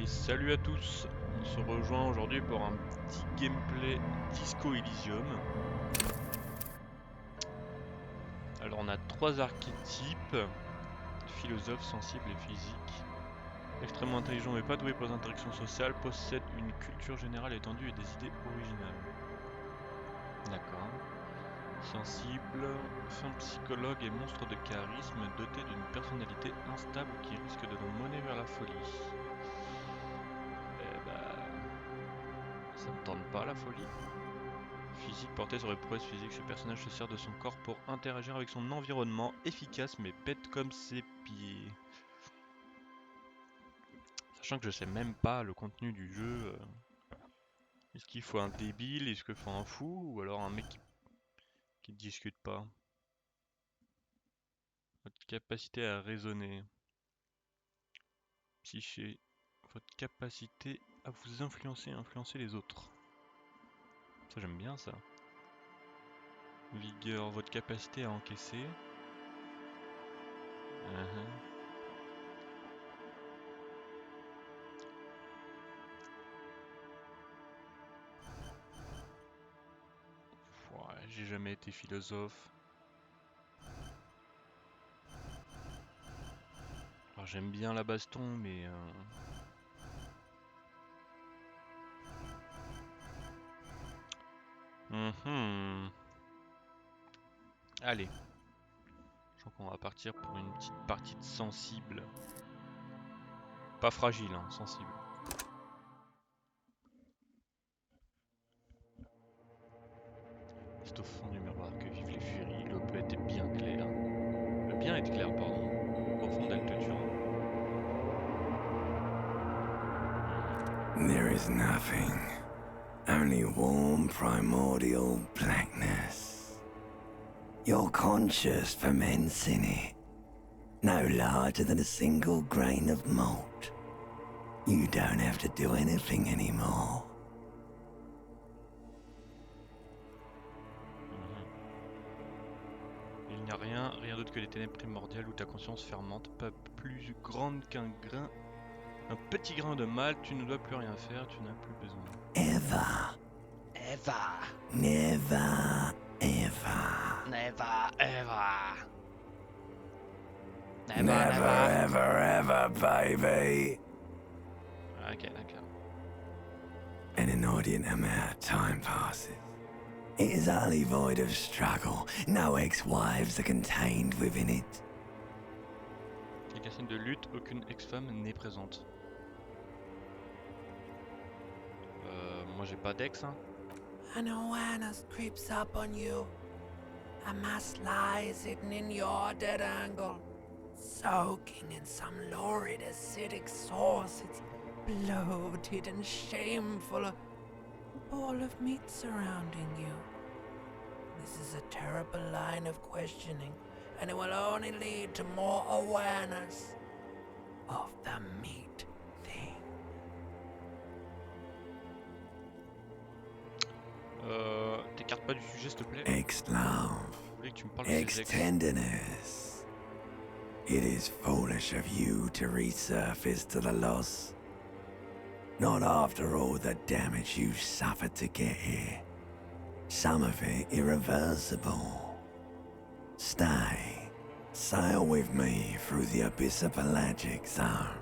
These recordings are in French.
Et salut à tous, on se rejoint aujourd'hui pour un petit gameplay Disco Elysium. Alors on a trois archétypes, philosophe, sensible et physique. Extrêmement intelligent mais pas doué pour les interactions sociales, possède une culture générale étendue et des idées originales. D'accord. Sensible, fin psychologue et monstre de charisme, doté d'une personnalité instable qui risque de nous mener vers la folie. Eh bah, ça me tente pas la folie. Physique porté sur les prouesses physiques, ce personnage se sert de son corps pour interagir avec son environnement, efficace mais bête comme ses pieds. Sachant que je sais même pas le contenu du jeu. Est-ce qu'il faut un débile, est-ce qu'il faut un fou, ou alors un mec qui discute pas? Votre capacité à raisonner. Psyché. Votre capacité à vous influencer et influencer les autres. Ça j'aime bien ça. Vigueur, votre capacité à encaisser. Ouais, j'ai jamais été philosophe. Alors j'aime bien la baston, mais allez, je crois qu'on va partir pour une petite partie de sensible. Pas fragile, hein, sensible. C'est au fond du miroir que vivent les furies, l'eau peut être bien claire. Le bien être clair, pardon. Profonde, elle te tuera. There is nothing, only warm primordial blackness. Your conscious ferments in it, no larger than a single grain of malt. You don't have to do anything anymore. Il n'y a rien d'autre que les ténèbres primordiales où ta conscience fermente, pas plus grande qu'un grain, un petit grain de mal, tu ne dois plus rien faire, tu n'as plus besoin. Ever. Never, ever. Never, ever, baby. Ok, d'accord. An inordinate amount of time passes. It is utterly void of struggle. No ex-wives are contained within it. Avec la scène de lutte, aucune ex-femme n'est présente. Moi j'ai pas d'ex, hein. An awareness creeps up on you. A mass lies hidden in your dead angle, soaking in some lurid acidic sauce. It's bloated and shameful, a ball of meat surrounding you. This is a terrible line of questioning, and it will only lead to more awareness of the meat thing. T'écartes pas du sujet s'il te plaît. Ex-love, Je voulais que tu me parles de ces ex. ex-tenderness. It is foolish of you to resurface to the loss. Not after all the damage you've suffered to get here. Some of it irreversible. Stay. Sail with me through the abyssopelagic zone.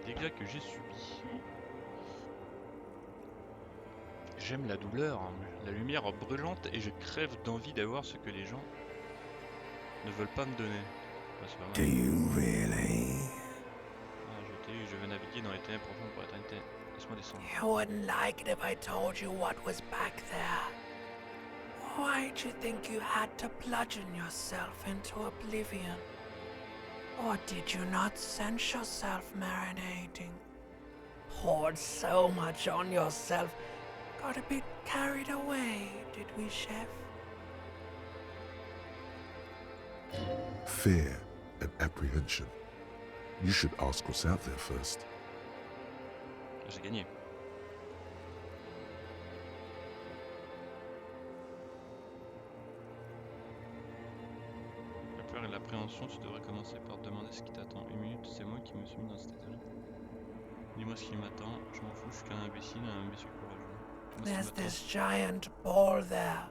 Les dégâts que j'ai subis. J'aime la douleur, hein, la lumière brûlante et je crève d'envie d'avoir ce que les gens ne veulent pas me donner. Ah, c'est pas mal. Do you really? Ah, je t'ai eu, je veux naviguer dans les ténèbres profondes pour l'éternité. Laisse-moi descendre. You wouldn't like it if I told you what was back there. Why'd you think you had to bludgeon yourself into oblivion? Or did you not sense yourself marinating? Poured so much on yourself, got a bit carried away, did we, chef? Fear and apprehension. You should ask what's out there first. J'ai gagné. incompréhension, tu devrais commencer par te demander ce qui t'attend. Une minute, c'est moi qui me suis mis dans cet état. Dis-moi ce qui m'attend, je m'en fous, je suis qu'un imbécile courageux. Dis-moi ce There's qui m'attend. this giant ball there.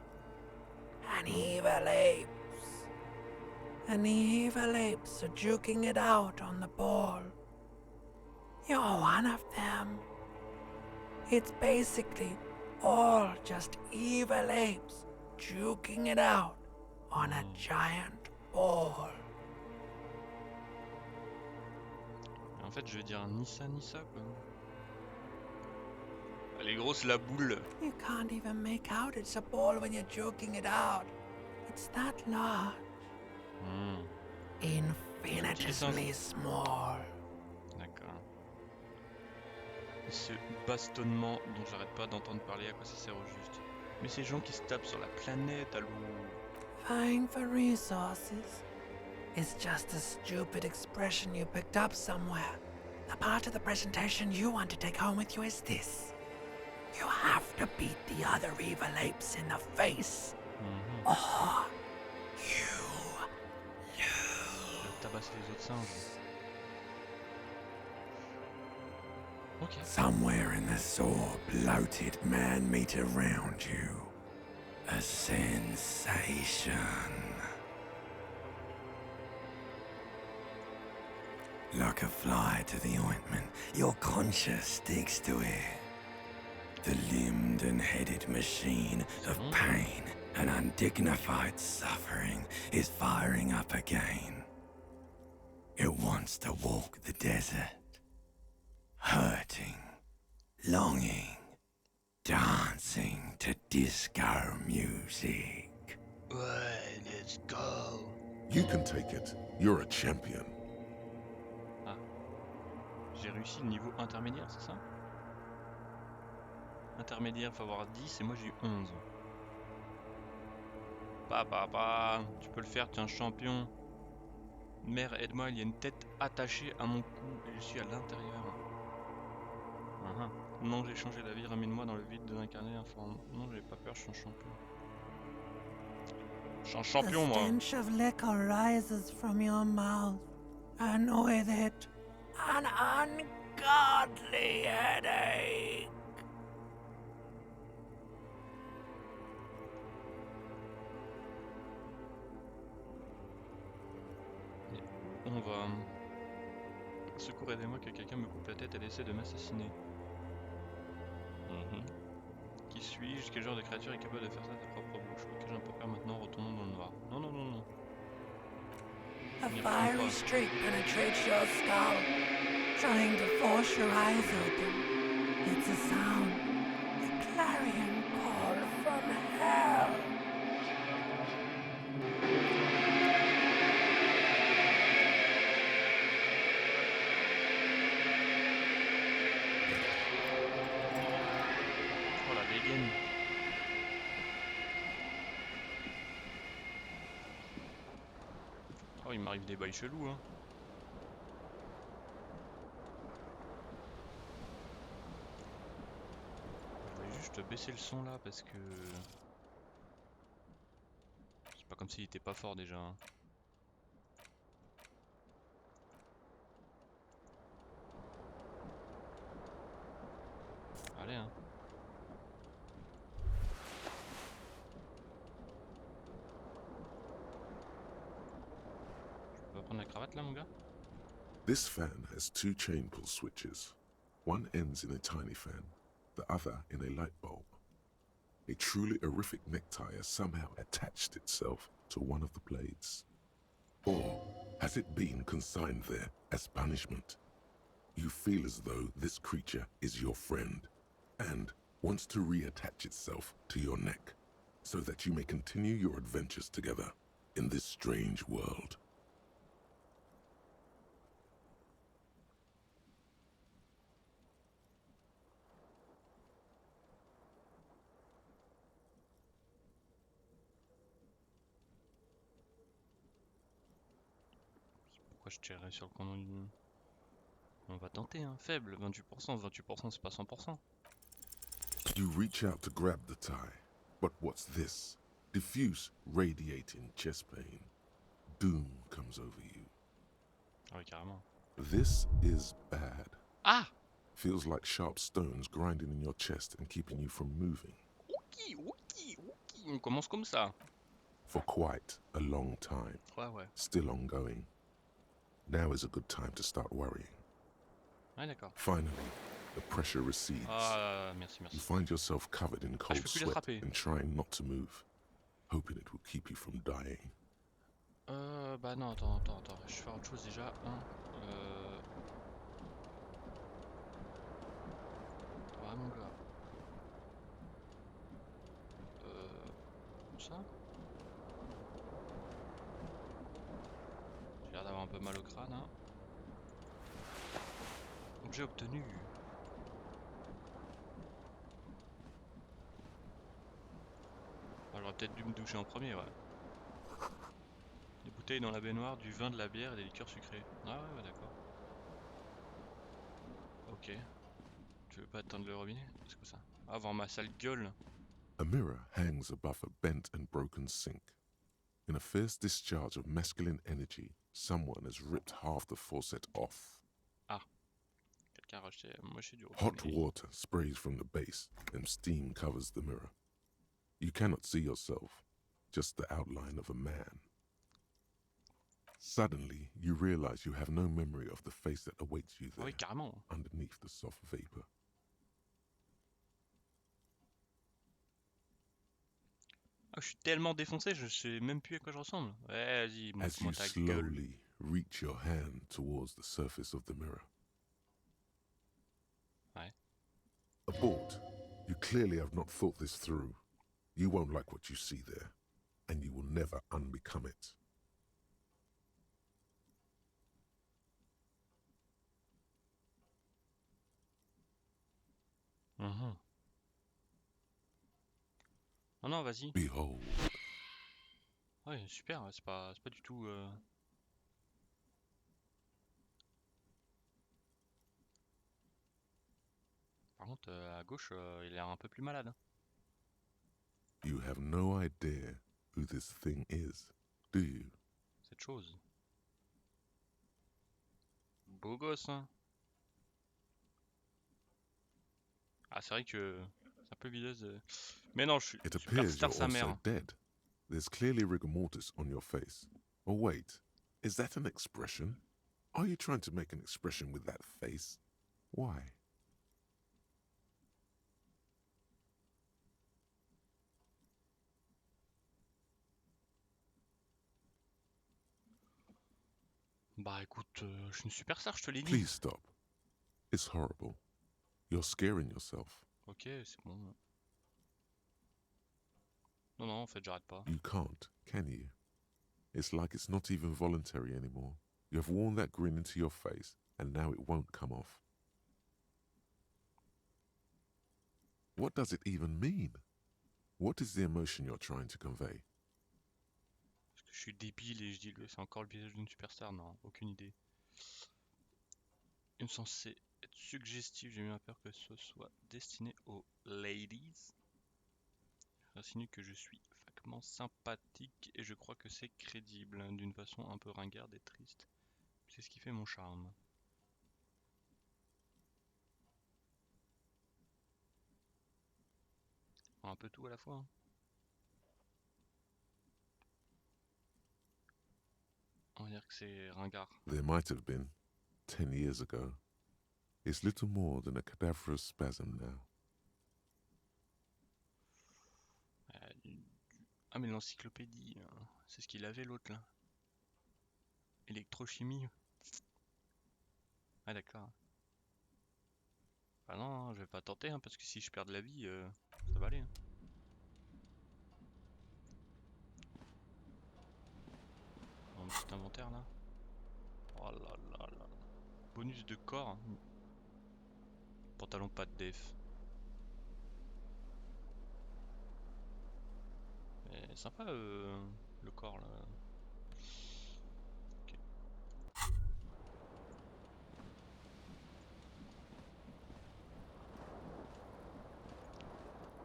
An evil apes. And the evil apes are juking it out on the ball. You're one of them. It's basically all just evil apes juking it out on a giant ball. Et en fait, je vais dire ni ça quoi. Elle est grosse la boule. You can't even make out it's a ball when you're joking it out. It's that large. Infinitesimally small. D'accord. Et ce bastonnement dont j'arrête pas d'entendre parler, à quoi ça sert au juste? Mais ces gens qui se tapent sur la planète, allô? Vying for resources is just a stupid expression you picked up somewhere. The part of the presentation you want to take home with you is this. You have to beat the other evil apes in the face. Or you lose. Tabasser les autres singes. Ok. Somewhere in the sore, bloated man meat around you. A sensation. Like a fly to the ointment, your conscience sticks to it. The limbed and headed machine of pain and undignified suffering is firing up again. It wants to walk the desert, hurting, longing, dancing to disco music. Ouais, let's go. You can take it. You're a champion. Ah. J'ai réussi le niveau intermédiaire, c'est ça? Intermédiaire, faut avoir 10 et moi j'ai eu 11. Tu peux le faire, tu es un champion. Mère, aide-moi, il y a une tête attachée à mon cou et je suis à l'intérieur. Non, j'ai changé la vie, ramène-moi dans le vide de l'incarné informe. Non, j'ai pas peur, je suis un champion. Je suis un champion, moi. The stench of liquor rises from your mouth, and with it, an ungodly headache. On va... Secours, aidez-moi que quelqu'un me coupe la tête, elle essaie de m'assassiner. Qui suis-je? Quel genre de créature est capable de faire ça de sa propre bouche? Ok, j'ai un peu peur maintenant, retournons dans le noir. Non. A fiery streak penetrates your skull, trying to force your eyes open. It's a sound, a clarion call from hell. Oh la dégaine. Oh, il m'arrive des bails chelous, hein. Je vais juste baisser le son là parce que... C'est pas comme s'il était pas fort déjà, hein. Allez, hein. Tu vas prendre la cravate là, mon gars? This fan has two chain pull switches. One ends in a tiny fan, the other in a light bulb. A truly horrific necktie has somehow attached itself to one of the blades. Or has it been consigned there as punishment? You feel as though this creature is your friend and wants to reattach itself to your neck so that you may continue your adventures together in this strange world. Pourquoi je tirerais sur le condom du... On va tenter, hein. Faible, 28%, 28% c'est pas 100%. You reach out to grab the tie, but what's this? Diffuse, radiating chest pain. doom comes over you. Ah oui, carrément. This is bad. Ah! Feels like sharp stones grinding in your chest and keeping you from moving. Ok. On commence comme ça. For quite a long time. Ouais. Still ongoing. Now is a good time to start worrying. Ouais, d'accord. Finally, the pressure recedes. Ah, merci. You find yourself covered in je cold peux plus sweat l'attraper. and trying not to move, hoping it will keep you from dying. Bah non, attends. Je vais faire autre chose déjà. Ouais, mon gars. Comme ça. J'ai l'air d'avoir un peu mal au crâne, hein. Objet obtenu. Ah, j'aurais peut-être dû me doucher en premier, ouais. Des bouteilles dans la baignoire, du vin, de la bière et des liqueurs sucrées. Ah ouais, d'accord. Ok. Tu veux pas atteindre le robinet? C'est quoi ça? Ah, voir ma sale gueule. A mirror hangs above a bent and broken sink. In a fierce discharge of masculine energy, someone has ripped half the faucet off. Ah. Quelqu'un a racheté moché du robinet. Hot water sprays from the base and steam covers the mirror. You cannot see yourself, just the outline of a man. Suddenly, you realize you have no memory of the face that awaits you Ah there, oui, carrément. underneath the soft vapor. Ah, je suis tellement défoncé, je sais même plus à quoi je ressemble. Ouais, vas-y, As you montre-moi ta gueule. slowly reach your hand towards the surface of the mirror. Ouais. Abort. You clearly have not thought this through. You won't like what you see there, and you will never unbecome it. Non, vas-y. Behold. Ouais, super, c'est pas du tout... Par contre, à gauche, il a l'air un peu plus malade. Hein. You have no idea who this thing is, do you? Cette chose. Beau gosse, hein. Ah, c'est vrai que c'est un peu videuse. Mais non, je suis It appears superstar you're sa also mère. dead. There's clearly rigor mortis on your face. Oh wait, is that an expression? Are you trying to make an expression with that face? Why? Bah écoute, je suis une superstar, je te l'ai dit. Please stop. It's horrible. You're scaring yourself. Ok, c'est bon. Non, en fait, j'arrête pas. You can't, can you? It's like it's not even voluntary anymore. You have worn that grin into your face, and now it won't come off. What does it even mean? What is the emotion you're trying to convey? Parce que je suis débile et je dis c'est encore le visage d'une superstar. Non, aucune idée. Il me censé être suggestif, j'ai eu peur que ce soit destiné aux ladies. J'insinue que je suis vaguement sympathique et je crois que c'est crédible, d'une façon un peu ringarde et triste. C'est ce qui fait mon charme. Un peu tout à la fois. Hein. On va dire que c'est ringard. There might have been, 10 years ago. It's little more than a cadaverous spasm now. Ah mais l'encyclopédie, hein. C'est ce qu'il avait l'autre là. Électrochimie. Ah d'accord. Ah non, je vais pas tenter hein, parce que si je perds de la vie, ça va aller. Hein. Mon petit inventaire là. Oh là là là. Bonus de corps. Hein. Pantalon pas de def. Mais sympa le corps là. Ok.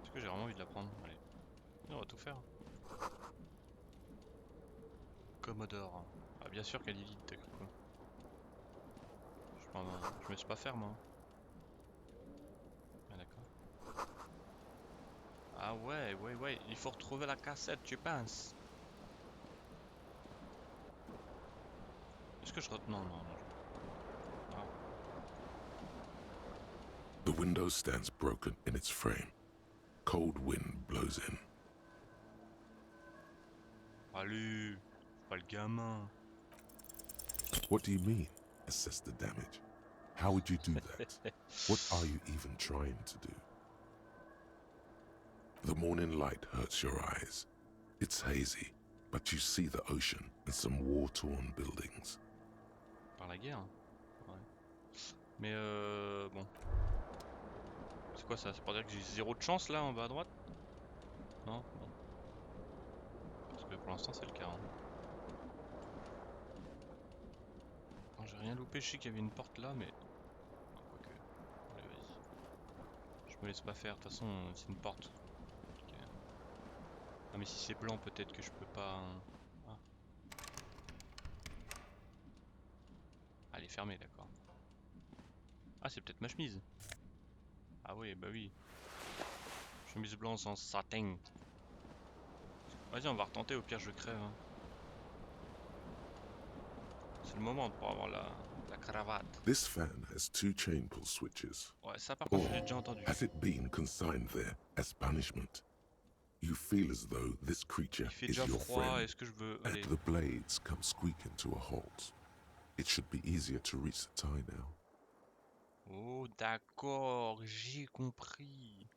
Est-ce que j'ai vraiment envie de la prendre? Allez. On va tout faire. Commodore. Ah, bien sûr qu'elle est vide, t'as cru quoi? Je me suis pas faire moi. Ah, d'accord. Ah ouais, il faut retrouver la cassette, tu penses? Est-ce que je non, non, non. Ah. The window stands broken in its frame. Cold wind blows in. Allez, pas le gamin. What do you mean, assess the damage? How would you do that? What are you even trying to do? The morning light hurts your eyes. It's hazy, but you see the ocean and some war-torn buildings. Par la guerre. Ouais. Mais bon. C'est quoi ça? C'est pour dire que j'ai 0 de chance là en bas à droite? Non? Bon. Parce que pour l'instant c'est le cas. Hein. Non, j'ai rien loupé, je sais qu'il y avait une porte là, mais... Quoique. Allez, vas-y. Je me laisse pas faire, de toute façon c'est une porte. Okay. Ah mais si c'est blanc peut-être que je peux pas... Ah. Elle est fermée, d'accord. Ah c'est peut-être ma chemise. Ah oui, bah oui. Chemise blanche en satin. Vas-y, on va retenter, au pire je crève. Hein. C'est le moment pour avoir la cravate. This fan has 2 chain pull switches. Ouais, ça par contre je l'ai Or déjà entendu. has it been consigned there as punishment? You feel as though this creature Il fait is déjà your froid, friend, est-ce que je veux... and Allez. the blades come squeaking to a halt. It should be easier to reach the tie now. Oh d'accord, j'ai compris.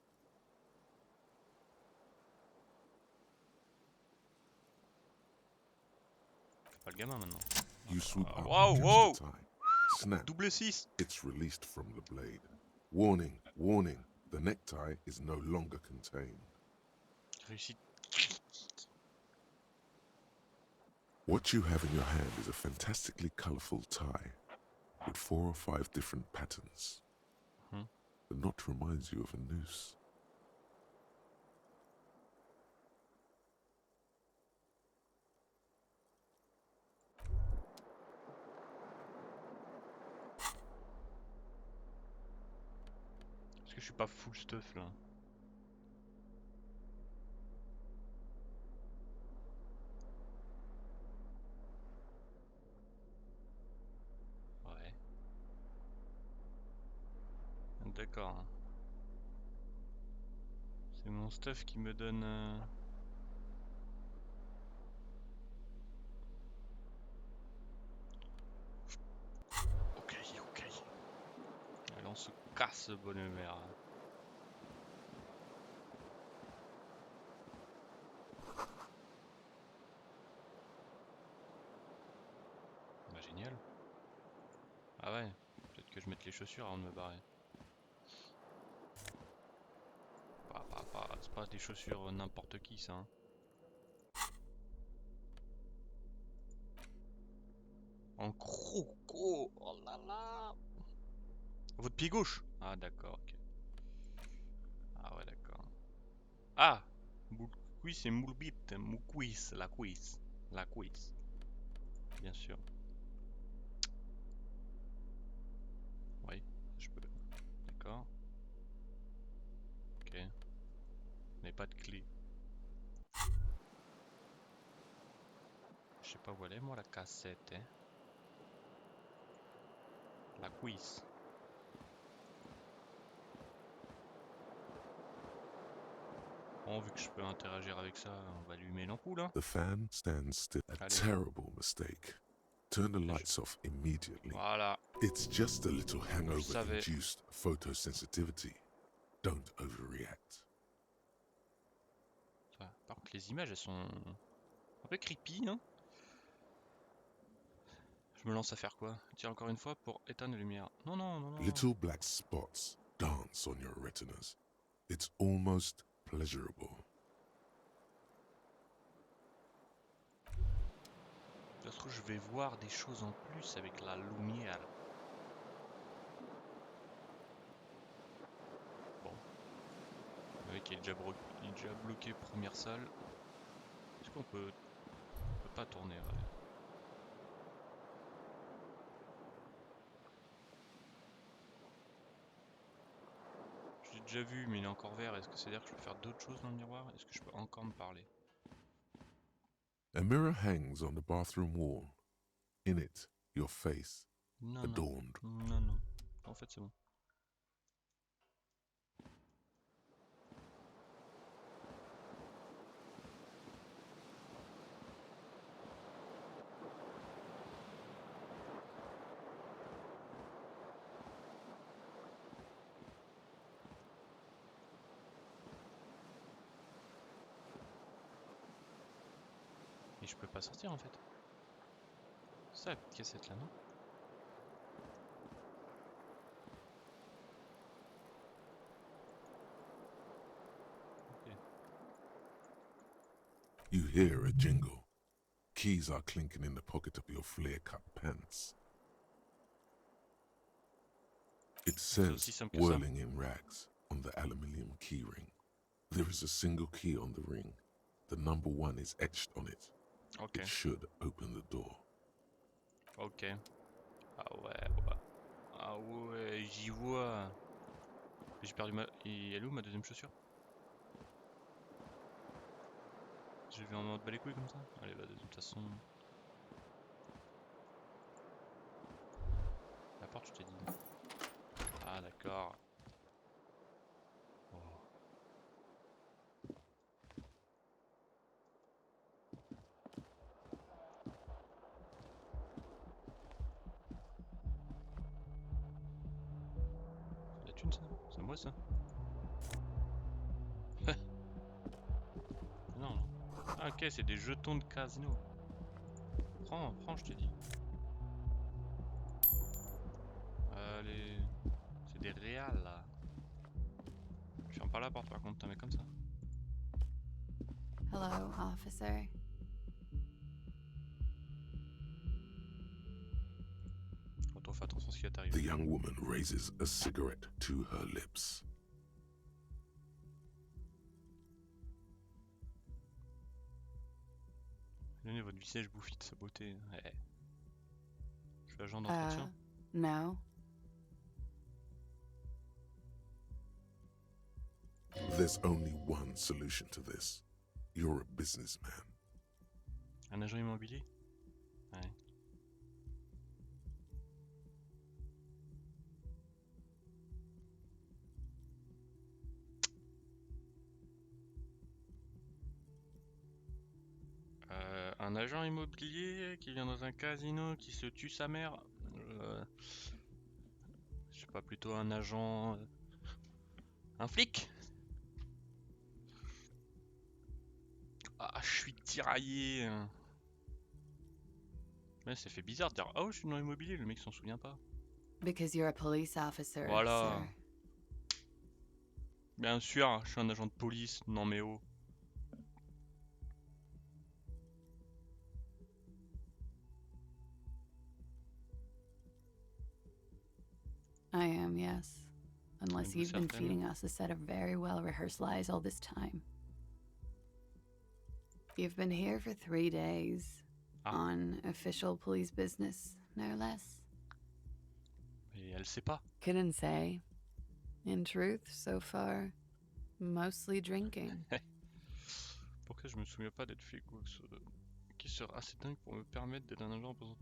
C'est pas le gamin maintenant. You swoop up Wow, and wow. catch the tie. Snap, Double 6. it's released from the blade. Warning, warning, the necktie is no longer contained. Réussite. What you have in your hand is a fantastically colorful tie with 4 or 5 different patterns. The knot reminds you of a noose. Est-ce que je suis pas full stuff là? Ouais. D'accord. C'est mon stuff qui me donne... Ok, ok. Allez, on se casse, bonne mère. Bah génial. Ah ouais, peut-être que je mette les chaussures avant de me barrer. C'est pas des chaussures n'importe qui ça. Hein. En croco. Oh là là. Votre pied gauche. Ah d'accord, ok. Ah ouais d'accord. Ah, cuisse et moule bite. Cuisse, la cuisse. La cuisse. Bien sûr. Oui, je peux. D'accord. Ok. Mais pas de clé. Je sais pas où elle est moi la cassette. Hein. La cuisse. Bon, vu que je peux interagir avec ça, on va allumer l'ampoule. Hein. The fan stands still. A Allez. terrible mistake. Turn the lights off immediately. Voilà. It's just a little hangover savais. induced photosensitivity. Don't overreact. Par contre, les images, elles sont un peu creepy, hein. Je me lance à faire quoi? Tiens, encore une fois, pour éteindre les lumières. Non, non, non, non. Little black spots dance on your retinas. It's almost pleasurable. Ça se trouve, je vais voir des choses en plus avec la lumière. Bon. Le mec est déjà, il est déjà bloqué première salle. Est-ce qu'on peut... On peut pas tourner, ouais. déjà vu, mais il est encore vert. Est-ce que c'est à dire que je peux faire d'autres choses dans le miroir? Est-ce que je peux encore me parler? A mirror hangs on the bathroom wall. In it, your face, Non, non. adorned. Non, non. En fait, c'est bon. Et je peux pas sortir en fait. C'est ça la petite cassette là, non? Ok. You hear a jingle. Keys are clinking in the pocket of your flare-cut pants. It C'est aussi says, simple que ça. whirling in rags, on the aluminium key ring. There is a single key on the ring. The number 1 is etched on it. Ok. It should open the door. Ok. Ah ouais, ouais. Ah ouais, j'y vois. J'ai perdu ma... Et elle est où ma deuxième chaussure? Je vais en mode bas les couilles comme ça? Allez, bah de toute façon... La porte, je t'ai dit. Ah d'accord. Oh. C'est la thune ça? C'est moi ça? Non, non. Ah ok, c'est des jetons de casino. Prends, prends, je t'ai dit. Allez. C'est des réals là. Tu fermes pas la porte par contre, t'as un mec comme ça. Hello, officer. Quand on fait attention à ce qui va The t'arriver. young woman raises a cigarette to her lips. Donnez votre visage bouffi de sa beauté. Ouais. Je suis agent d'entretien. No. There's only one solution to this. You're a businessman. Un agent immobilier? Ouais. Un agent immobilier qui vient dans un casino qui se tue sa mère. Je sais pas, plutôt un agent... un flic? Ah, je suis tiraillé. Ouais, ça fait bizarre de dire oh, je suis dans l'immobilier, le mec s'en souvient pas. Because you're a police officer, Voilà. sir. Bien sûr, je suis un agent de police. Non mais oh. I am, yes. Unless Êtes-vous you've been certaine? feeding us a set of very well-rehearsed lies all this time. You've been here for 3 days. Ah. On official police business, no less. Mais elle sait pas. Couldn't say. In truth, so far, mostly drinking. Pourquoi je me souviens pas d'être fait quoi que ce... Qui serait assez dingue pour me permettre d'être un agent en...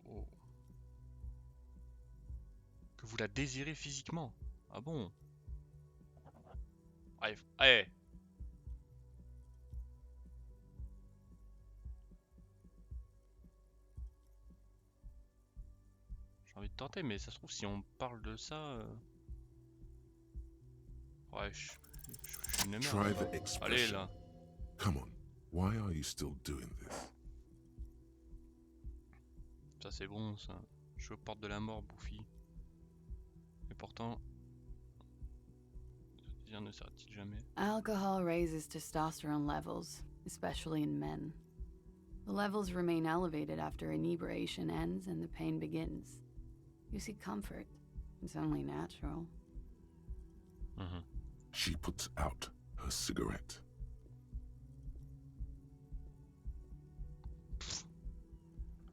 Oh. Que vous la désirez physiquement? Ah bon? Allez, allez. J'ai envie de tenter, mais ça se trouve si on parle de ça... Ouais, je suis une Try merde. the Allez expression. là. Come on, why are you still doing this? Ça c'est bon ça. Je suis aux portes de la mort, Bouffi. Et pourtant... Ce désir ne s'arrête-t-il jamais? Alcohol raises testosterone levels, especially in men. The levels remain elevated after inebriation ends and the pain begins. You seek comfort. It's only natural. She puts out her cigarette.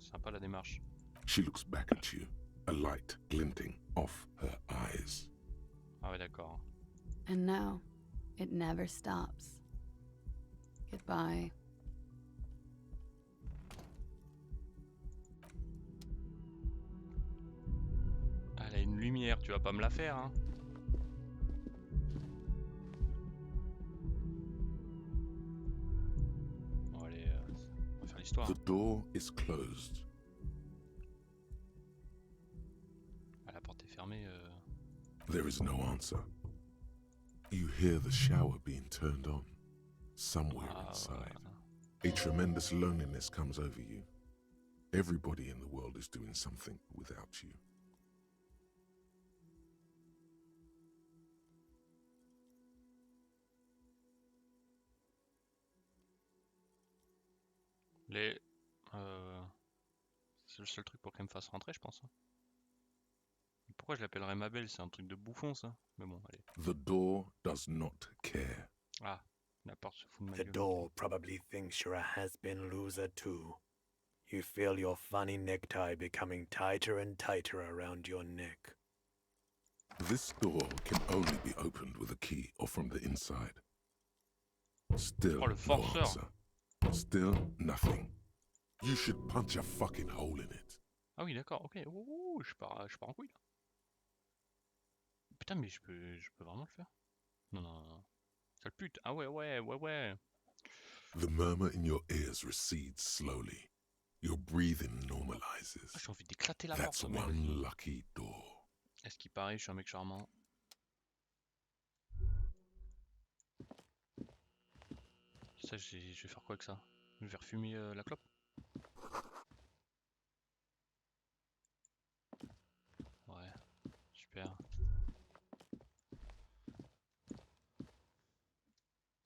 Sympa la démarche. She looks back at you, a light glinting off her eye. eyes. Ah ouais, d'accord. And now, it never stops. Goodbye. Ah, elle a une lumière, tu vas pas me la faire, hein. Bon, allez, on va faire l'histoire. The door is closed. Ah, la porte est fermée. There is no answer. You hear the shower being turned on somewhere Ah, inside. ouais. A tremendous loneliness comes over you. Everybody in the world is doing something without you. Les... C'est le seul truc pour qu'elle me fasse rentrer, je pense. Hein. Pourquoi je l'appellerais ma belle? C'est un truc de bouffon, ça. Mais bon, allez. The door does not care. Ah, la porte se fout de ma The gueule. door probably thinks you're a has-been loser too. You feel your funny necktie becoming tighter and tighter around your neck. This door can only be opened with a key or from the inside. Still Oh, le no forceur. answer. Still nothing. You should punch a fucking hole in it. Ah oui, d'accord, ok. Ouh, je pars en couille, là. Putain, mais je peux vraiment le faire? Non, non, non. Sale pute. Ah ouais, ouais, ouais, ouais. The murmur in your ears recedes slowly. Your breathing Ah, normalizes. j'ai envie d'éclater la That's porte, mais one vas-y. lucky door. Est-ce qu'il paraît, je suis un mec charmant? Ça, je vais faire quoi avec ça? Je vais refumer la clope? Ouais, super.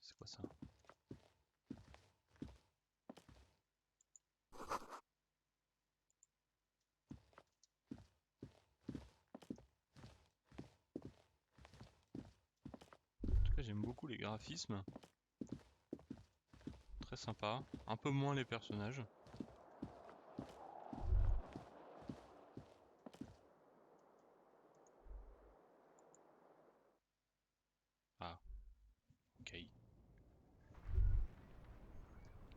C'est quoi ça? En tout cas, j'aime beaucoup les graphismes. Très sympa. Un peu moins les personnages. Ah, ok. Il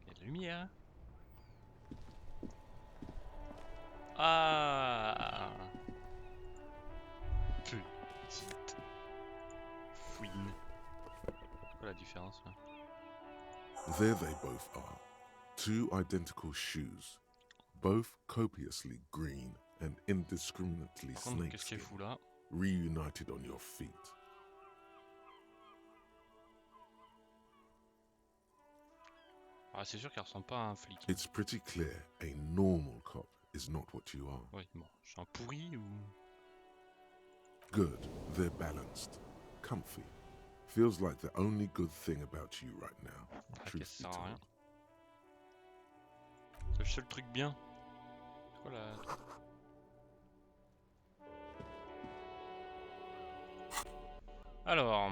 y a de la lumière. Ah, petite fouine. C'est quoi la différence là? There they both are. Two identical shoes. Both copiously green and indiscriminately Par contre, qu'est-ce qu'elle snakeskin. fout là? Reunited on your feet. Ah, c'est sûr qu'elle ressemble pas à un flic. It's pretty clear a normal cop is not what you are. Oui, bon, je suis un pourri ou... Good, they're balanced, comfy. Feels like the only good thing about you right now, La truth caisse be sert à rien. told. C'est le seul truc bien. C'est quoi la... Alors,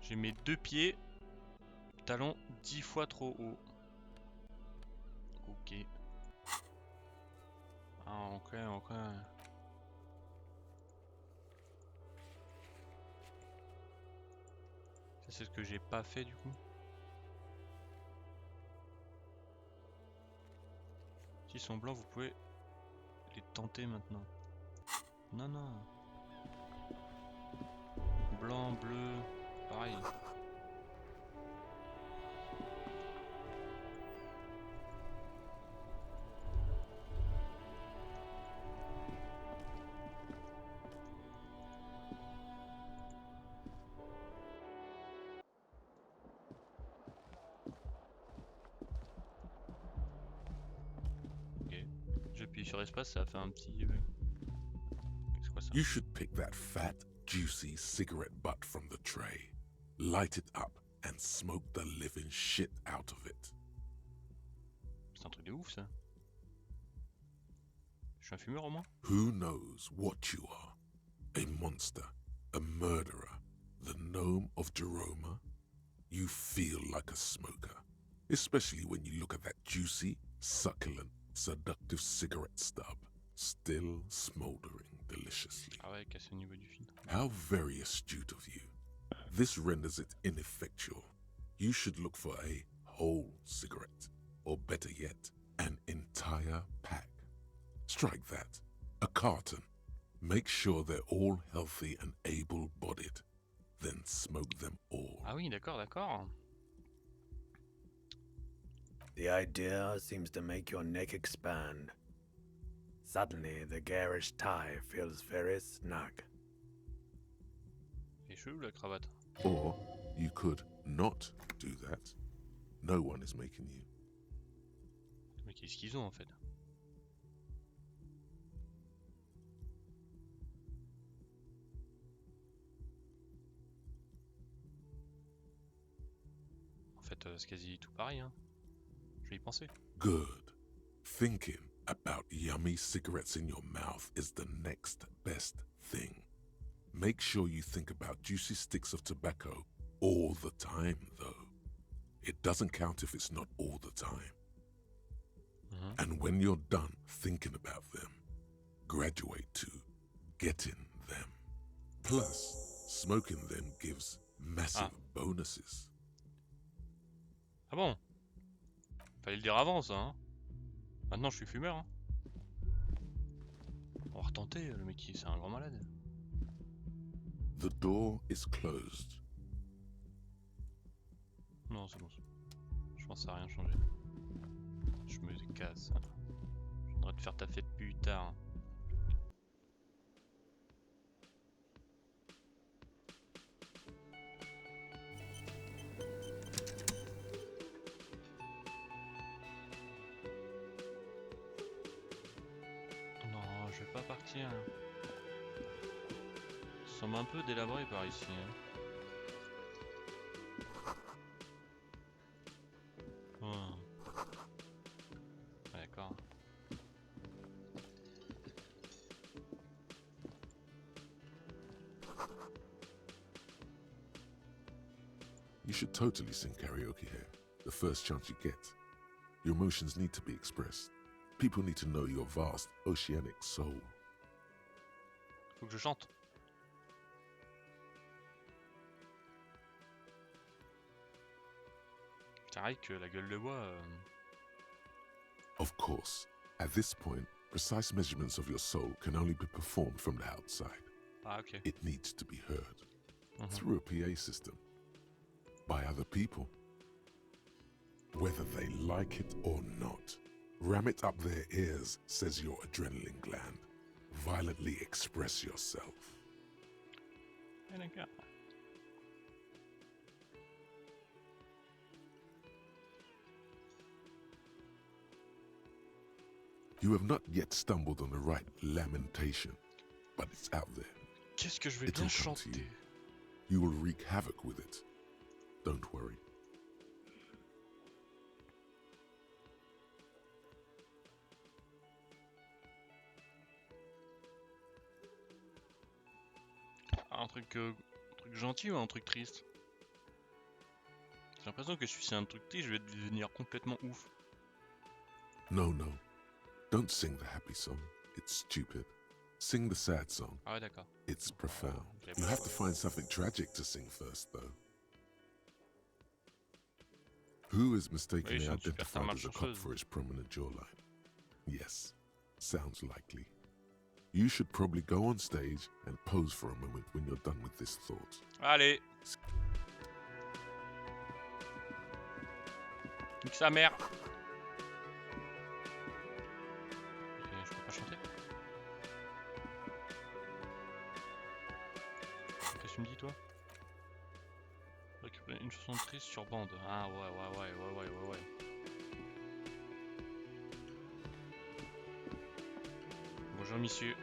j'ai mes deux pieds, talons 10 fois trop haut. Ok. Ah, ok, ok. Ça, c'est ce que j'ai pas fait du coup. S'ils sont blancs, vous pouvez les tenter maintenant. Non, non. Blanc, bleu, pareil. Ok. J'appuie sur espace, ça a fait un petit... C'est quoi ça? You should pick that fat, juicy cigarette butt from the tray, light it up, and smoke the living shit out of it. C'est un truc de ouf ça. Je suis un fumeur au moins? Who knows what you are? A monster, a murderer, the gnome of Jeroma? You feel like a smoker, especially when you look at that juicy, succulent, seductive cigarette stub, still smoldering deliciously. Ah ouais, cassé au niveau du filtre. How very astute of you. This renders it ineffectual. You should look for a whole cigarette, or better yet, an entire pack. Strike that. A carton. Make sure they're all healthy and able-bodied. Then smoke them all. Ah oui, d'accord, d'accord. The idea seems to make your neck expand. Suddenly, the garish tie feels very snug. C'est chelou la cravate. Or you could not do that. No one is making you. Mais qu'est-ce qu'ils ont en fait? En fait, c'est quasi tout pareil, hein. Je vais y penser. Good. Thinking about yummy cigarettes in your mouth is the next best thing. Make sure you think about juicy sticks of tobacco all the time, though. It doesn't count if it's not all the time. And when you're done thinking about them, graduate to getting them. Plus, smoking them gives massive bonuses. Ah bon? Fallait le dire avant ça, hein. Maintenant je suis fumeur, hein. On va retenter, le mec c'est un grand malade. The door is closed. Non, c'est bon. Je pense que ça n'a rien changé. Je me casse. Je voudrais te faire ta fête plus tard. Non, je vais pas partir. Ça semble un peu délabré par ici. Hein. D'accord. You should totally sing karaoke here, the first chance you get. Your emotions need to be expressed. People need to know your vast, oceanic soul. Faut que je chante. C'est vrai que la gueule de bois... Of course, at this point, precise measurements of your soul can only be performed from the outside. Ah ok. It needs to be heard through a PA system by other people. Whether they like it or not, ram it up their ears, says your adrenaline gland. Violently express yourself. D'accord. You have not yet stumbled on the right lamentation, but it's out there. Qu'est-ce que je vais It'll bien come to chanter? You will wreak havoc with it. Don't worry. Un truc gentil ou un truc triste? J'ai l'impression que si c'est un truc triste, je vais devenir complètement ouf. No, no. Don't sing the happy song. It's stupid. Sing the sad song. Ah ouais d'accord. It's profound. Okay, You have to find something tragic to sing first, though. Who is mistakenly Oui, je suis une super identified as a cop malchanceuse. for his prominent jawline? Yes, sounds likely. You should probably go on stage and pose for a moment when you're done with this thought. Allez. Nique sa mère. Ok, je peux pas chanter. Qu'est-ce que tu me dis toi? Récupérer une chanson triste sur bande. Ah ouais. Bonjour monsieur.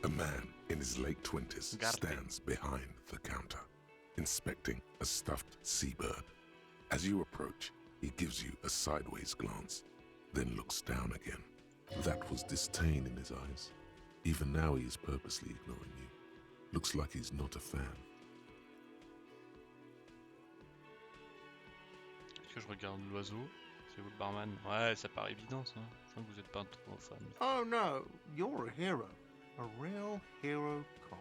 A man in his late 20s Garde. stands behind the counter, inspecting a stuffed seabird. As you approach, he gives you a sideways glance, then looks down again. That was disdain in his eyes. Even now he is purposely ignoring you. Looks like he's not a fan. Est-ce que je regarde l'oiseau? C'est vous le barman. Ouais, ça paraît évident ça. Je sens que vous êtes pas trop fan. Oh no, you're a hero. A real hero cop.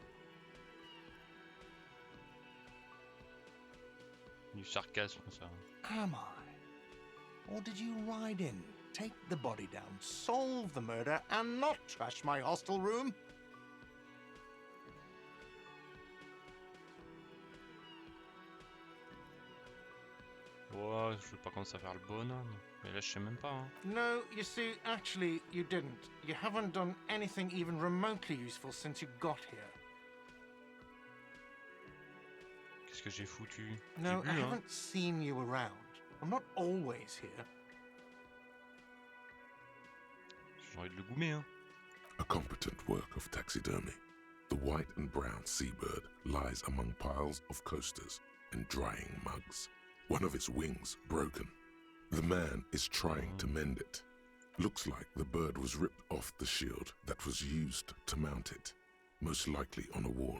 Du sarcasme ça. Am I? Or did you ride in, take the body down, solve the murder, and not trash my hostel room? Ouais, je vais pas commencer à faire le bonhomme. Mais là, je sais même pas. Hein. No, you see, actually, you didn't. You haven't done anything even remotely useful since you got here. Qu'est-ce que j'ai foutu? No, J'ai I bu, hein. haven't seen you around. I'm not always here. J'ai envie de le goumer, hein. A competent work of taxidermy. The white and brown seabird lies among piles of coasters and drying mugs. One of its wings broken. The man is trying to mend it. Looks like the bird was ripped off the shield that was used to mount it, most likely on a wall.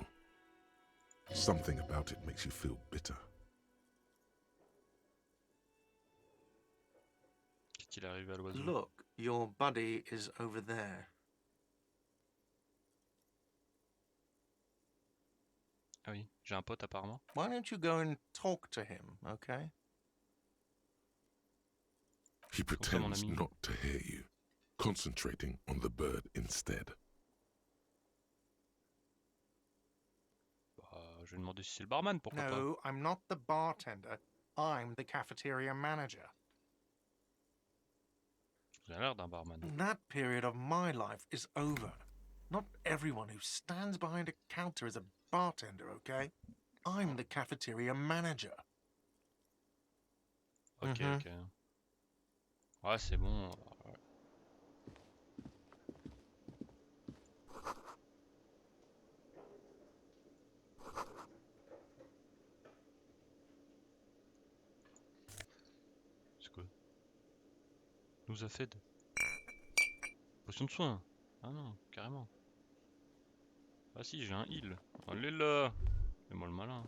Something about it makes you feel bitter. Qu'est-il arrive à l'oiseau? Look, your buddy is over there. Ah oui, j'ai un pote apparemment. Why don't you go and talk to him, okay? He pretends not to hear you, concentrating on the bird instead. Bah, je vais demander si c'est le barman, pourquoi pas. No, I'm not the bartender. I'm the cafeteria manager. Vous avez l'air d'un barman. That period of my life is over. Not everyone who stands behind a counter is a bartender, okay? I'm the cafeteria manager. Ok, ok. Ouais, c'est bon. Ouais. C'est quoi? Nous a fait de... Potion de soin. Ah non, carrément. Ah si, j'ai un heal. Allez là. Fais-moi le malin.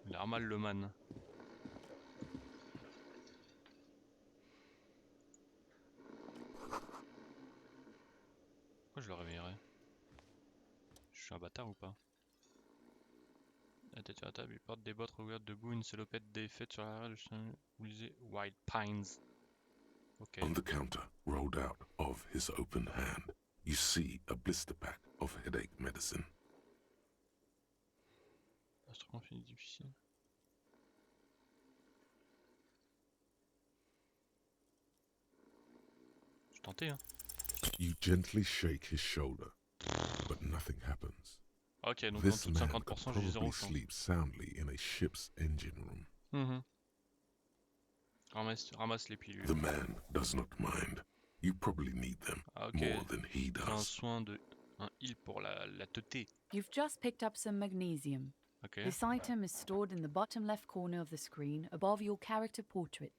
Il a l'air mal le man. Pourquoi je le réveillerais? Je suis un bâtard ou pas? La tête sur la table, il porte des bottes recouvertes de boue, une salopette défaite sur l'arrière du chien lisé White Pines. Ok. On the counter, rolled out of his open hand, you see a blister pack of headache medicine. Instrument fini difficile. Je tentais, hein. You gently shake his shoulder, but nothing happens. Ok, donc This en tout man 50%, could j'ai 0 probably chance. sleep soundly in a ship's engine room. Ramasse les pilules. The man does not mind. You probably need them Ah, ok. more than he J'ai un does. soin de... un heal pour la teuté. You've just picked up some magnesium. Ok. This item is stored in the bottom left corner of the screen above your character portrait.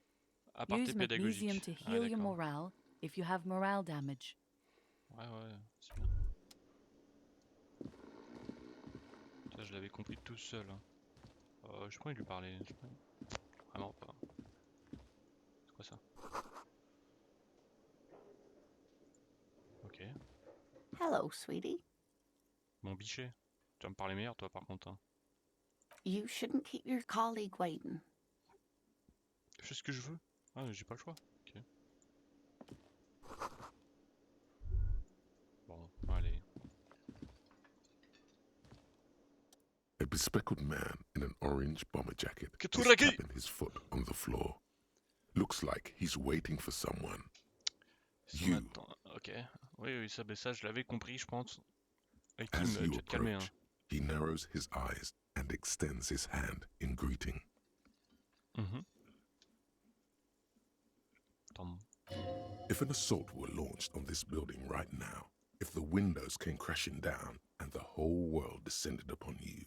Aparté Use magnesium pédagogique. to heal your d'accord. morale if you have morale damage. Ouais, c'est bien. Ça, je l'avais compris tout seul. Hein. Je pourrais lui parler. Vraiment pas. C'est quoi ça? Ok. Hello, sweetie. Mon bichet. Tu vas me parler meilleur, toi, par contre. Hein. You shouldn't keep your colleague waiting. Je fais ce que je veux. Ah, j'ai pas le choix. Ok. Bon, allez. A bespectacled man in an orange bomber jacket is Keturaki! tapping his foot on the floor. Looks like he's waiting for someone. You. Ok. Oui, ça, je l'avais compris, je pense. Et As Kim, you tu vas te calmer, hein. approach, he narrows his eyes and extends his hand in greeting. Attends. If an assault were launched on this building right now, if the windows came crashing down and the whole world descended upon you,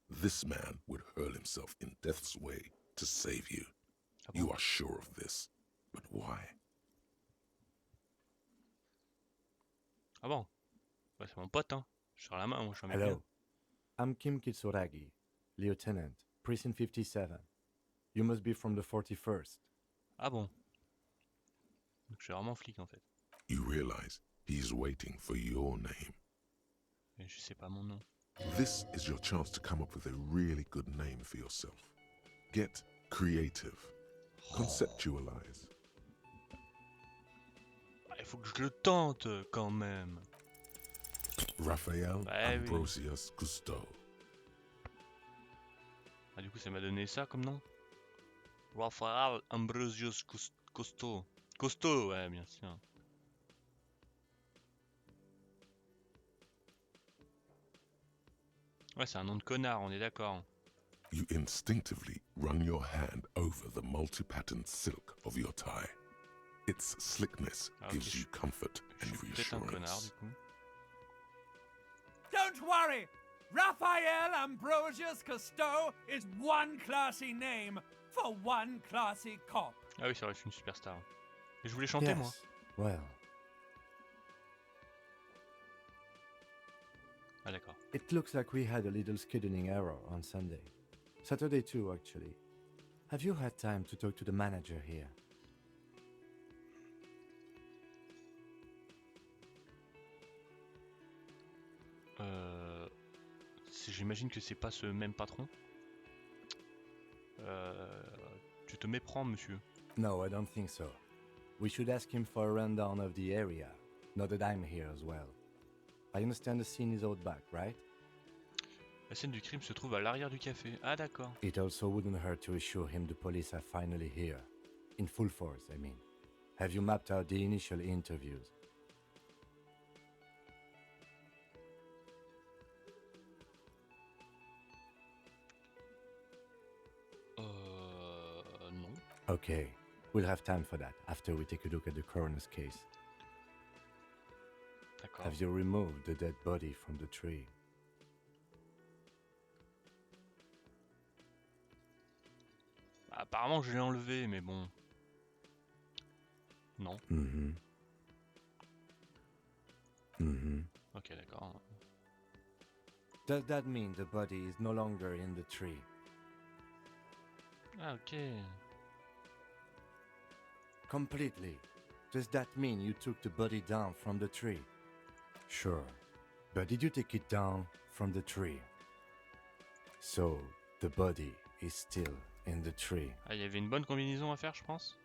this man would hurl himself in death's way to save you. Ah bon? You are sure of this, but why? Ah bon? Bah, c'est mon pote, hein. Je serre la main, moi, je suis un mec Hello. bien. I'm Kim Kitsuragi, Lieutenant, Precinct 57. You must be from the 41st. Ah bon. Donc, je suis vraiment flic, en fait. You realize he's waiting for your name. Et je sais pas mon nom. This is your chance to come up with a really good name for yourself. Get creative. Conceptualize. Ah, il faut que je le tente, quand même. Raphael Bah oui. Ambrosius Cousteau. Ah, du coup, ça m'a donné ça comme nom. Raphael Ambrosius Cousteau. Cousteau, ouais, bien sûr. Ouais, c'est un nom de connard, on est d'accord. You instinctively run your hand over the multi-patterned silk of your tie. Its slickness Ah, ok, gives you comfort Je and suis peut-être un connard, du reassurance. coup. Don't worry! Raphael Ambrosius Cousteau is one classy name for one classy cop. Ah oui, c'est vrai, je suis une superstar. Et je voulais chanter, moi. Well, Ah, d'accord. it looks like we had a little scheduling error on Sunday. Saturday too, actually. Have you had time to talk to the manager here? J'imagine que c'est pas ce même patron. Tu te méprends, monsieur. No, I don't think so. We should ask him for a rundown of the area, now that I'm here as well. I understand the scene is out back, right? La scène du crime se trouve à l'arrière du café. Ah, d'accord. It also wouldn't hurt to assure him the police are finally here. In full force, I mean. Have you mapped out the initial interviews? Non. Okay, we'll have time for that after we take a look at the coroner's case. D'accord. Have you removed the dead body from the tree? Bah, apparemment, je l'ai enlevé, mais bon. Non. Mm-hmm. Mm-hmm. Ok, d'accord. Does that mean the body is no longer in the tree? Ah, ok. Completely. Does that mean you took the body down from the tree? Sure. But did you take it down from the tree? So, the body is still in the tree. Ah, il y avait une bonne combinaison à faire, je pense.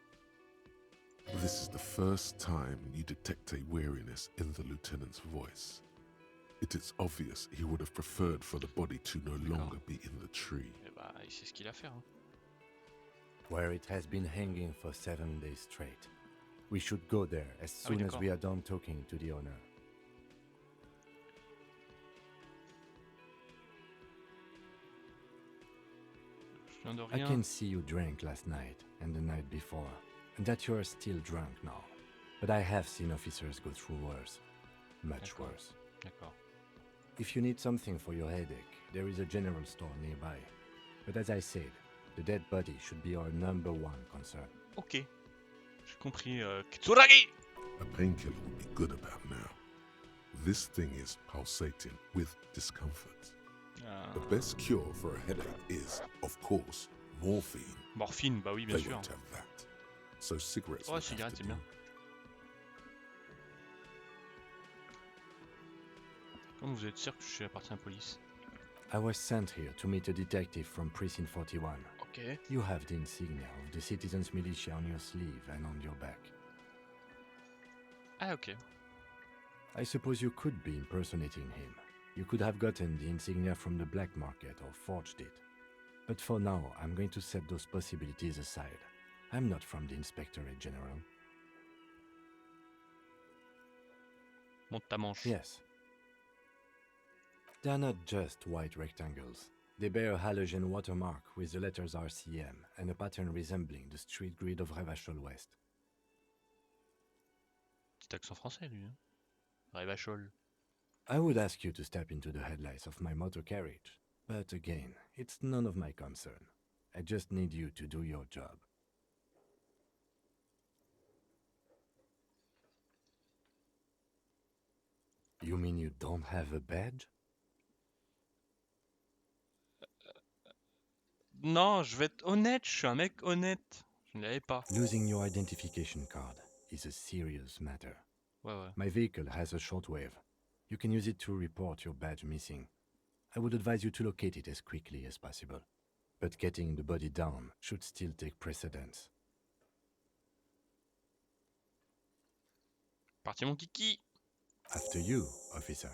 This is the first time you detect a weariness in the lieutenant's voice. It is obvious he would have preferred for the body to no longer be in the tree. Eh bah, il sait ce qu'il a à faire. Hein. Where it has been hanging for 7 days straight. We should go there as Ah oui, soon as d'accord. we are done talking to the owner. Je viens de I rien. can see you drank last night and the night before, and that you are still drunk now. But I have seen officers go through worse. Much D'accord. worse. D'accord. If you need something for your headache, there is a general store nearby. But as I said, the dead body should be our #1 concern. Ok. J'ai compris. Kitsuragi! A painkiller would be good about now. This thing is pulsating with discomfort. Ah, The best cure for a headache is, of course, morphine. morphine, bah oui, bien They sûr. won't have that. So cigarettes Oh, would have cigarette, to c'est do. bien. Comme vous êtes sûr que je suis appartient à la police? I was sent here to meet a detective from Precinct 41. Ok. You have the insignia of the citizens' militia on your sleeve and on your back. Ah, ok. I suppose you could be impersonating him. You could have gotten the insignia from the black market or forged it. But for now, I'm going to set those possibilities aside. I'm not from the Inspectorate General. Monte ta manche. Yes. They are not just white rectangles. They bear a halogen watermark with the letters RCM and a pattern resembling the street grid of Revachol West. Petit accent français, lui. Hein. Revachol. I would ask you to step into the headlights of my motor carriage, but again, it's none of my concern. I just need you to do your job. You mean you don't have a badge? Non, je vais être honnête, je suis un mec honnête. Je ne l'avais pas. Losing your identification card is a serious matter. Ouais, ouais. My vehicle has a shortwave. You can use it to report your badge missing. I would advise you to locate it as quickly as possible. But getting the body down should still take precedence. Parti mon kiki. After you, officer.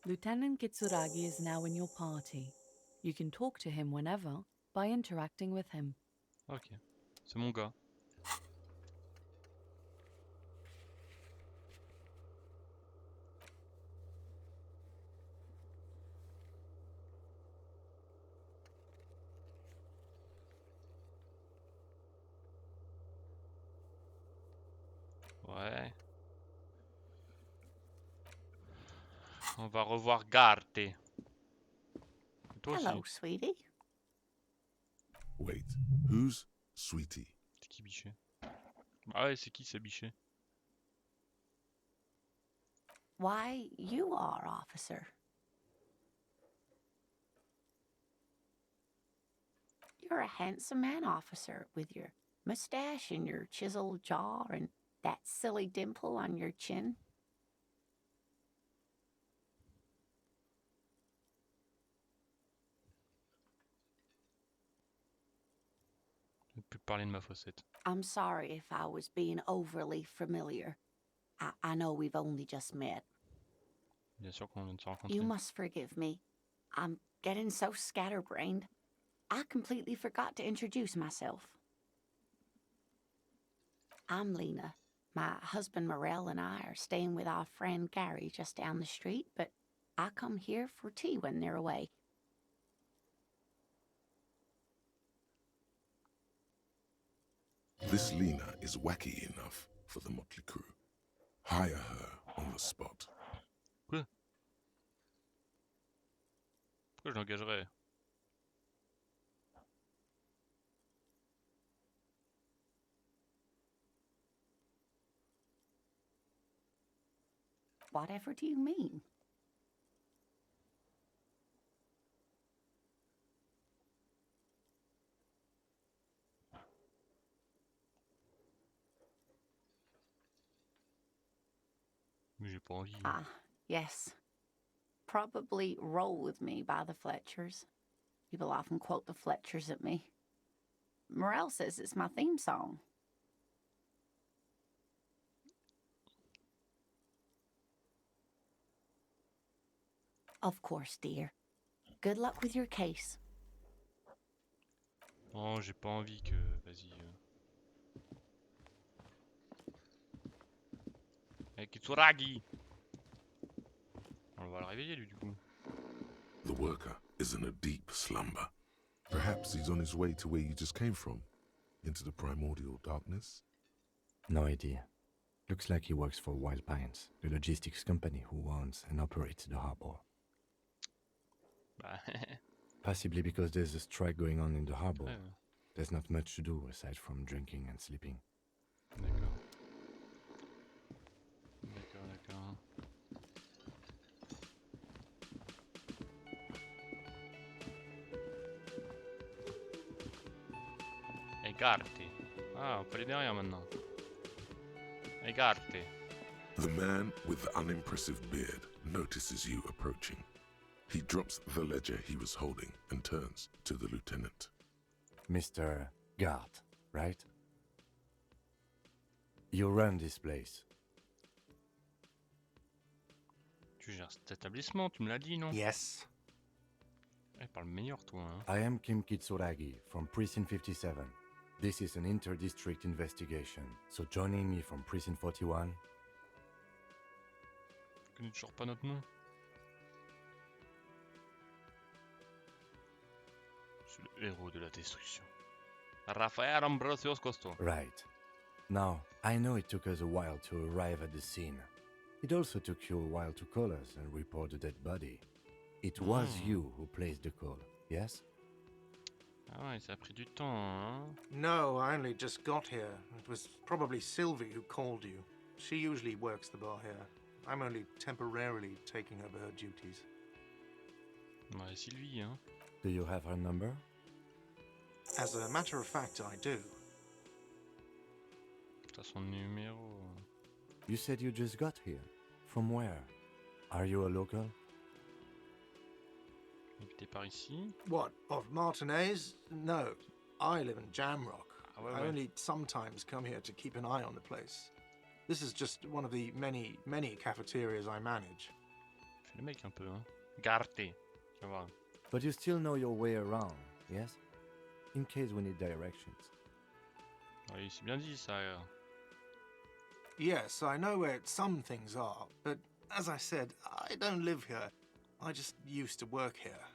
Lieutenant Kitsuragi is now in your party. You can talk to him whenever by interacting with him. Ok, c'est mon gars. Ouais. On va revoir Garte. Toi aussi. Hello, sweetie. Wait, who's Sweetie? C'est qui Bichet? Ah ouais, c'est qui ce Bichet? Why, you are, officer. You're a handsome man, officer, with your mustache and your chiseled jaw and that silly dimple on your chin. Je ne peux plus parler de ma fossette. I'm sorry if I was being overly familiar. I know we've only just met. Bien sûr qu'on vient de se rencontrer. You must forgive me. I'm getting so scatterbrained. I completely forgot to introduce myself. I'm Lena. My husband Morel and I are staying with our friend Gary just down the street, but I come here for tea when they're away. This Lena is wacky enough for the motley crew. Hire her on the spot. Pourquoi je l'engagerais? Whatever do you mean? Mais j'ai pas envie. Ah, yes. Probably Roll With Me by the Fletchers. People often quote the Fletchers at me. Morel says it's my theme song. Of course, dear. Good luck with your case. Non, j'ai pas envie que... Vas-y. Hey, Kitsuragi! On va le réveiller lui du coup. The worker is in a deep slumber. Perhaps he's on his way to where you just came from, into the primordial darkness. No idea. Looks like he works for Wild Pines, the logistics company who owns and operates the harbor. Bah... Possibly because there's a strike going on in the harbor. Ouais. There's not much to do aside from drinking and sleeping. D'accord. D'accord. Et Garte. Ah, on peut aller derrière maintenant. Et Garte. The man with the unimpressive beard notices you approaching. He drops the ledger he was holding and turns to the lieutenant. Mr. Gart, right? You run this place. Tu gères cet établissement, tu me l'as dit, non? Yes. Parle meilleur, toi. Hein. I am Kim Kitsuragi from Precinct 57. This is an inter-district investigation, so joining me from Precinct 41... Tu connais toujours pas notre nom? C'est le héros de la destruction. Raphaël Ambrosios Costo. Right. Now, I know it took us a while to arrive at the scene. It also took you a while to call us and report the dead body. It was you who placed the call, yes? Ah ouais, ça a pris du temps, hein? No, I only just got here. It was probably Sylvie who called you. She usually works the bar here. I'm only temporarily taking over her duties. Ouais, Sylvie, hein. Do you have her number? As a matter of fact, I do. T'as son numéro. You said you just got here. From where? Are you a local? Et t'es par ici? What, of Martinez? No, I live in Jamrock. Ah ouais, I ouais. only sometimes come here to keep an eye on the place. This is just one of the many, many cafeterias I manage. Fais le mec un peu, hein. Garte. Tu vas voir. But you still know your way around, yes? In case we need directions. Oui, c'est bien dit ça. Yes, I know where some things are, but as I said, I don't live here. I just used to work here.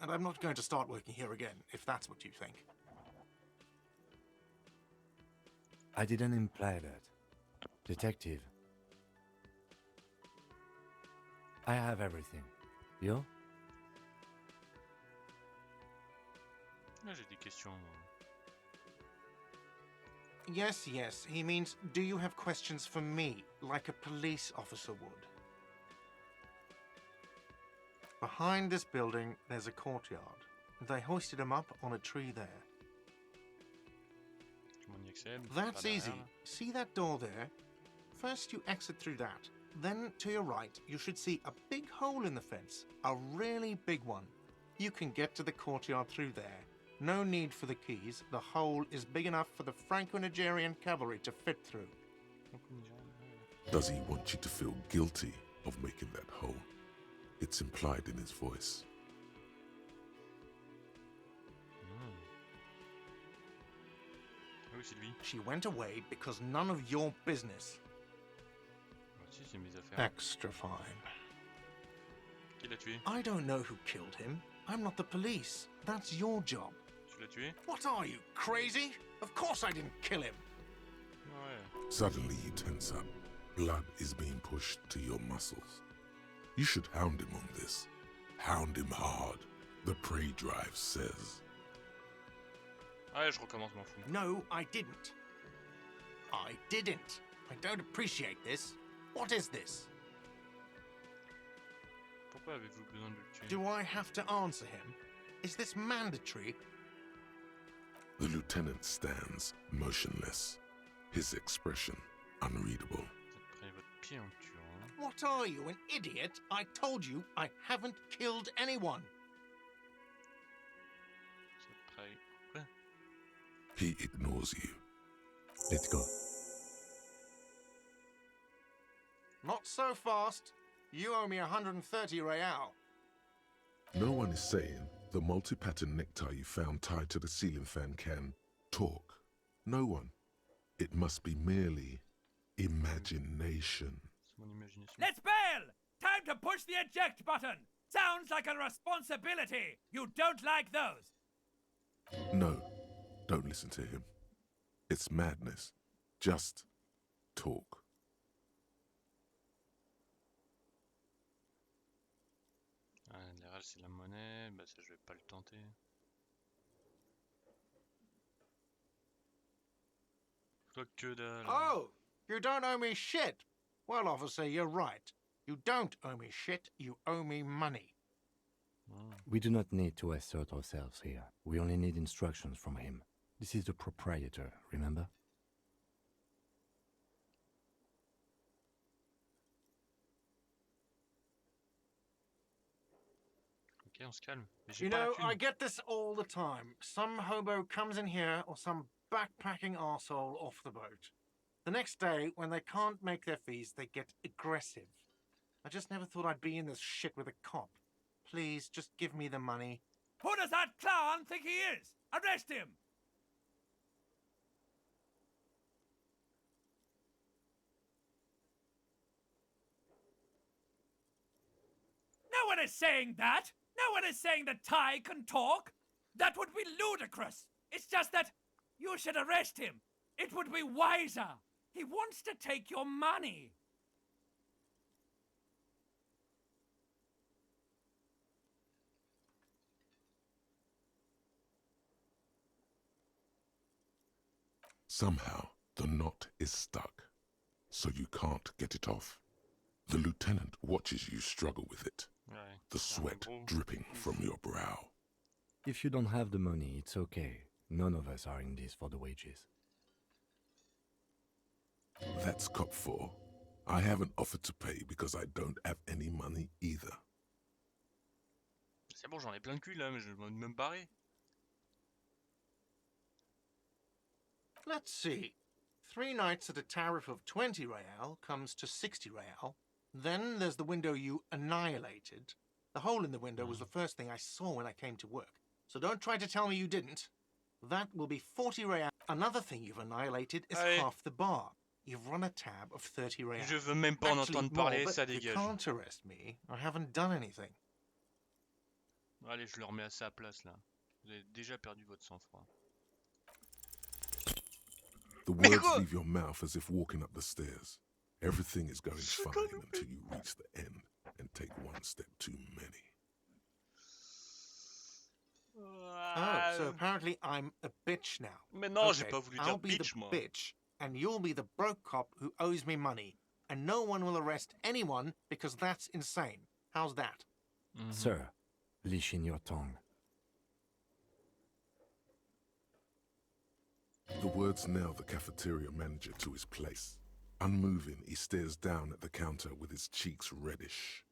And I'm not going to start working here again, if that's what you think. I didn't imply that. Detective. I have everything. You? Là, j'ai des questions. Yes, he means, do you have questions for me, like a police officer would? Behind this building, there's a courtyard. They hoisted him up on a tree there. Comment on y accède? That's Par easy. derrière, là. See that door there? First you exit through that. Then, to your right, you should see a big hole in the fence. A really big one. You can get to the courtyard through there. No need for the keys. The hole is big enough for the Franco-Nigerian cavalry to fit through. Does he want you to feel guilty of making that hole? It's implied in his voice. Ah oui, Sylvie. She went away because none of your business. Moi aussi, c'est mes affaires. Extra fine. Qui l'a tué? I don't know who killed him. I'm not the police. That's your job. Tu l'as tué? What are you, crazy? Of course I didn't kill him. Ouais. Suddenly you tense up. Blood is being pushed to your muscles. You should hound him on this. Hound him hard. The prey drive says. Ouais, je recommence, m'en fous. No, I didn't. I didn't. I don't appreciate this. What is this? Pourquoi avez-vous besoin de le tuer? Do I have to answer him? Is this mandatory? The lieutenant stands motionless, his expression unreadable. Vous êtes pris votre pied en tuant, hein? What are you, an idiot? I told you I haven't killed anyone. Vous êtes pris... Quoi? He ignores you. Let's go. Not so fast. You owe me 130 real. No one is saying the multi-pattern necktie you found tied to the ceiling fan can talk. No one. It must be merely imagination. C'est mon imagination. Let's bail! Time to push the eject button! Sounds like a responsibility! You don't like those! No, don't listen to him. It's madness. Just talk. Ah, les râles, c'est la monnaie. Bah, ça, je vais pas le tenter. Toi, que dalle. Oh, you don't owe me shit. Well, officer, you're right. You don't owe me shit, you owe me money. We do not need to assert ourselves here. We only need instructions from him. This is the proprietor, remember? Ok, on se calme. Mais j'ai You pas la know, thune. I get this all the time. Some hobo comes in here or some backpacking arsehole off the boat. The next day, when they can't make their fees, they get aggressive. I just never thought I'd be in this shit with a cop. Please, just give me the money. Who does that clown think he is? Arrest him! No one is saying that! No one is saying that Ty can talk! That would be ludicrous! It's just that you should arrest him! It would be wiser! He wants to take your money! Somehow, the knot is stuck, so you can't get it off. The lieutenant watches you struggle with it, Ouais. the sweat dripping from your brow. If you don't have the money, it's okay. None of us are in this for the wages. That's cop 4. I haven't offered to pay because I don't have any money either. C'est bon, j'en ai plein le cul là, mais je vais me barrer. Let's see. 3 nights at a tariff of 20 real comes to 60 real. Then there's the window you annihilated. The hole in the window was the first thing I saw when I came to work. So don't try to tell me you didn't. That will be 40 real. Another thing you've annihilated is Allez. half the bar. You've run a tab of 30 real. Je veux même pas en Actually, entendre more, parler, but ça you dégage. can't arrest me. I haven't done anything. Allez, je le remets à sa place là. Vous avez déjà perdu votre sang-froid. The words leave your mouth as if walking up the stairs. Everything is going fine until you reach the end and take one step too many. Oh, so apparently I'm a bitch now. Mais non, j'ai Okay, pas voulu dire I'll be bitch, the moi. bitch, and you'll be the broke cop who owes me money. And no one will arrest anyone because that's insane. How's that? Sir, leash in your tongue. The words nail the cafeteria manager to his place. Unmoving, he stares down at the counter with his cheeks reddish.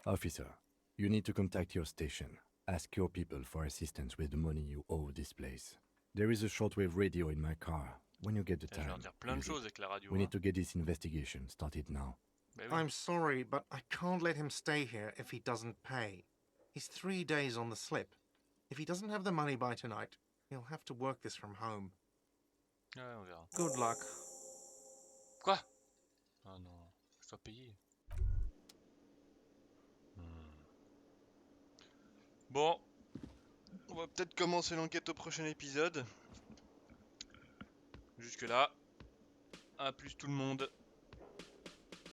Officer, you need to contact your station. Ask your people for assistance with the money you owe this place. There is a shortwave radio in my car. When you get the Je vais leur time, dire plein de use it. choses avec la radio. We hein. need to get this investigation started now. Bah oui. I'm sorry, but I can't let him stay here if he doesn't pay. He's 3 days on the slip. If he doesn't have the money by tonight, he'll have to work this from home. Ouais, on verra. Good luck. Quoi? Ah non, je dois payer. Bon, on va peut-être commencer l'enquête au prochain épisode. Jusque là, à plus tout le monde.